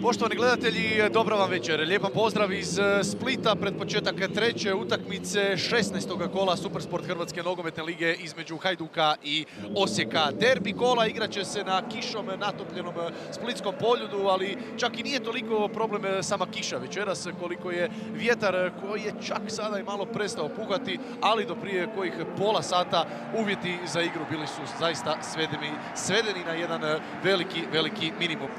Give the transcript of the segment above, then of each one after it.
Poštovani gledatelji, dobro vam večer. Lijepan pozdrav iz Splita pred početak treće utakmice 16. kola Supersport Hrvatske nogometne lige između Hajduka i Osijeka. Derbi kola igraće se na kišom natopljenom splitskom poljudu, ali čak i nije toliko problem sama kiša večeras koliko je vjetar koji je čak sada i malo prestao puhati, ali do prije kojih pola sata uvjeti za igru bili su zaista svedeni na jedan veliki minimum.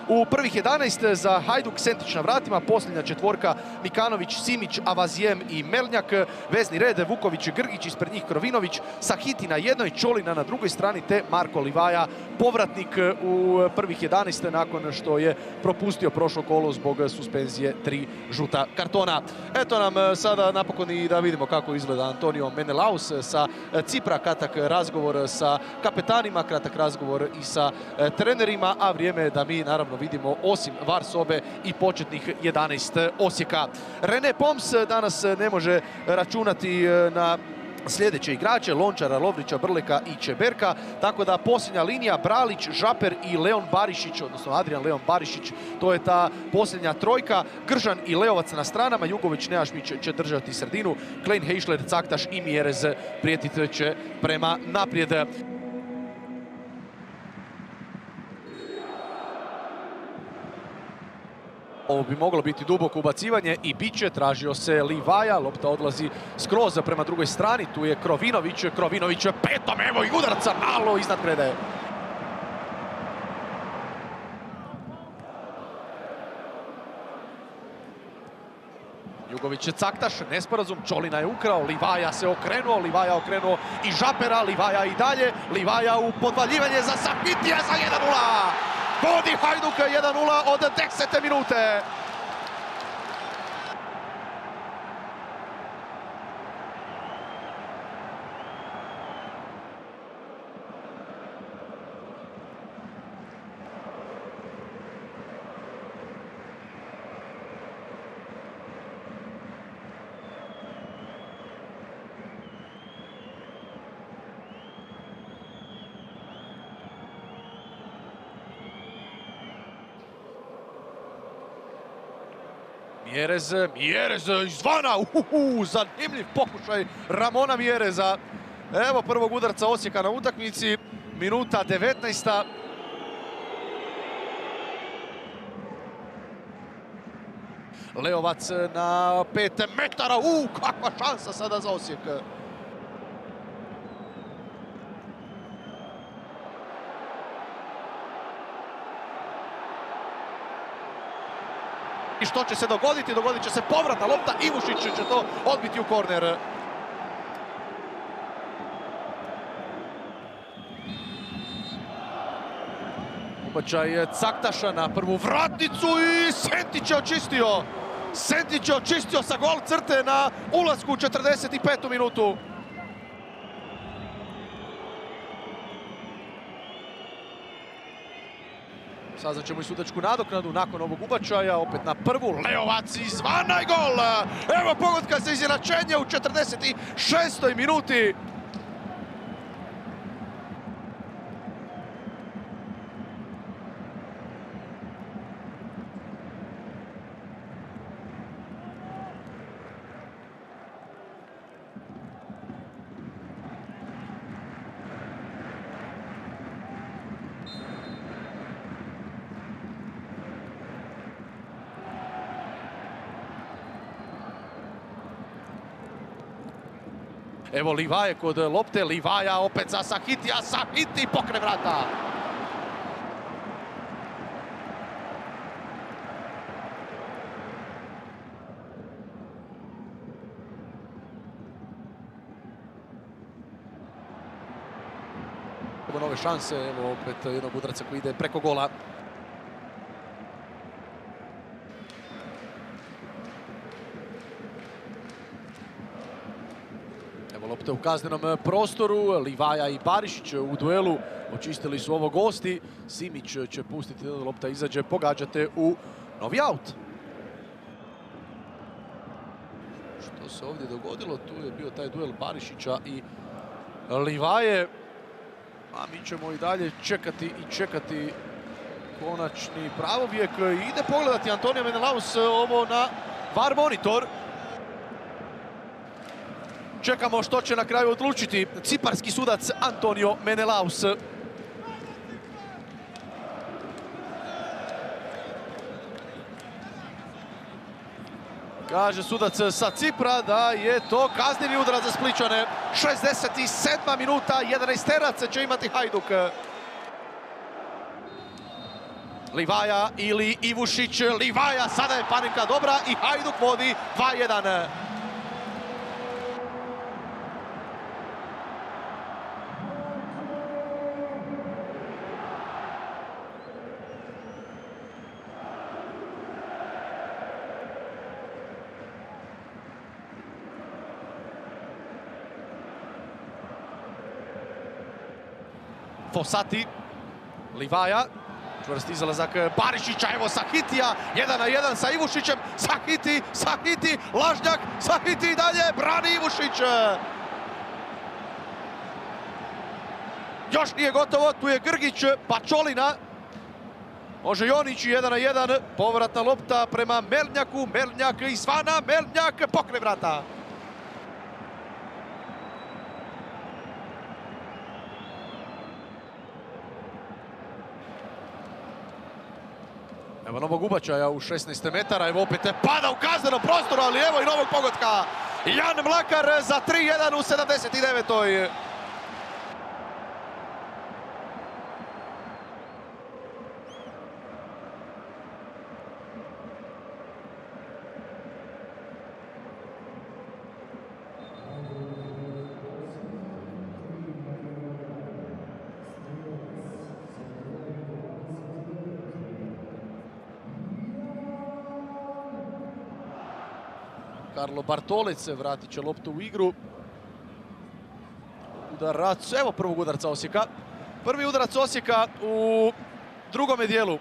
U prvih 11 za Hajduk Sentić na vratima, posljednja četvorka Mikanović, Simić, Avazijem i Melnjak. Vezni red Vuković, Grgić, ispred njih Krovinović, Sahiti na jednoj, Čolina na drugoj strani te Marko Livaja, povratnik u prvih 11 nakon što je propustio prošlo kolo zbog suspenzije 3 žuta kartona. Eto nam sada napokon i da vidimo kako izgleda Antonio Menelaus sa Cipra, kratak razgovor sa kapetanima, kratak razgovor i sa trenerima, a vrijeme je da mi naravno vidimo osim VAR sobe i početnih 11 Osijeka. Rene Poms danas ne može računati na sljedeće igrače, Lončara, Lovrića, Brleka i Čeberka, tako da posljednja linija Bralić, Žaper i Leon Barišić, odnosno Adrian Leon Barišić, to je ta posljednja trojka. Gržan i Leovac na stranama, Jugović, Nejašmić će držati sredinu, Klein, Heišler, Caktaš i Mjerez prijetit će prema naprijed. Ovo bi moglo biti duboko ubacivanje i bit će, tražio se Livaja, lopta odlazi skroz prema drugoj strani, tu je Krovinović, petom, evo i udarca, malo iznad predaje. Jugović, Caktaš, nesporazum, Čolina je ukrao, Livaja se okrenuo, Livaja okrenuo i Žapera, Livaja i dalje, Livaja u podvaljivanje za Sahitija za 1:0. Vodi Hajduk 1:0 od 10. minute. Mjerez izvana, zanimljiv pokušaj Ramona Mjereza. Evo prvog udarca Osijeka na utakmici, minuta 19. Leovac na 5 metara, kakva šansa sada za Osijek. I što će se dogoditi? Dogodit će se povratna lopta, Ivušić će to odbiti u korner. Ubačaj Caktaša na prvu vratnicu i Sentić je očistio sa gol crte na ulasku u 45. minutu. Saznat ćemo i sudačku nadoknadu nakon ovog ubačaja, opet na prvu, Leovac izvana i gol! Evo pogotka za izjednačenje u 46. minuti. Evo Livaje kod lopte, Livaja opet za Sahitija, Sahiti pokre vrata. Evo nove šanse, evo opet jednog udarca koji ide preko gola. Lopta u kaznenom prostoru, Livaja i Barišić u duelu očistili su ovo gosti. Simić će pustiti da lopta izađe, pogađate u novi aut. Što se ovdje dogodilo? Tu je bio taj duel Barišića i Livaje. A mi ćemo i dalje čekati i čekati konačni pravovijek. Ide pogledati Antonio Menelaus ovo na VAR monitor. Čekamo što će na kraju odlučiti ciparski sudac Antonio Menelaus. Kaže sudac sa Cipra da je to kazneni udarac za Spličane. 67. minuta, 11-terac će imati Hajduk. Livaja ili Ivušić. Livaja, sada je panika dobra i Hajduk vodi 2-1. Fossati, Livaja, čvrst izlazak Barišića, evo Sahitija, 1-1 sa Ivušićem, Sahiti, Lažnjak, Sahiti i dalje, brani Ivušić. Još nije gotovo, tu je Grgić, Pačolina, može Jonić, 1-1, povratna lopta prema Melnjaku, Melnjak izvana, Melnjak pokraj vrata. Evo novog ubačaja u 16 metara, evo opet pada u kaznenom prostoru, ali evo i novog pogotka. Jan Mlakar za 3-1 u 79. Karlo Bartolec vratit će loptu u igru. Udarac, evo prvog udarca Osijeka. Prvi udarac Osijeka u drugome dijelu.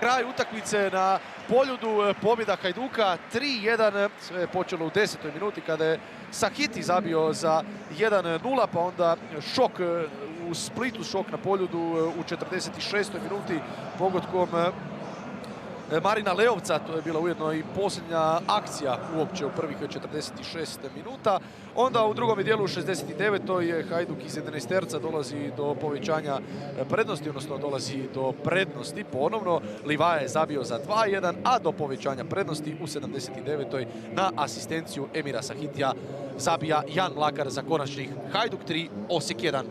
Kraj utakmice na Poljudu, pobjeda Hajduka 3-1. Sve je počelo u 10. minuti kada je Sahiti zabio za 1-0, pa onda šok u Splitu, šok na Poljudu u 46. minuti pogodkom Marina Leovca. To je bila ujedno i posljednja akcija uopće u prvih 46 minuta. Onda u drugom dijelu u 69. Hajduk iz 11-terca dolazi do povećanja prednosti, odnosno dolazi do prednosti ponovno. Livaja je zabio za 2-1, a do povećanja prednosti u 79. na asistenciju Emira Sahitija zabija Jan Mlakar za konačnih Hajduk 3, Osijek 1.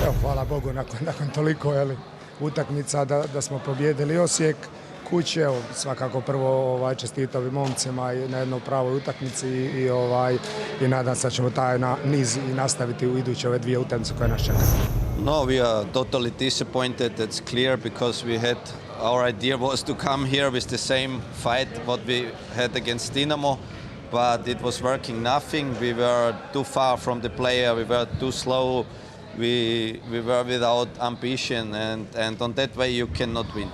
Evo, hvala Bogu nakon toliko utakmica da smo pobijedili Osijek kući. Evo, svakako prvo čestitao bi momcima na jednoj pravoj utakmici i nadam se da ćemo taj niz i nastaviti u iduće ove dvije utakmice koje nas čekaju. No, we are totally disappointed. It's clear because our idea was to come here with the same fight what we had against Dinamo, but it was working nothing. We were too far from the player. We were too slow. We were without ambition, and on that way you cannot win.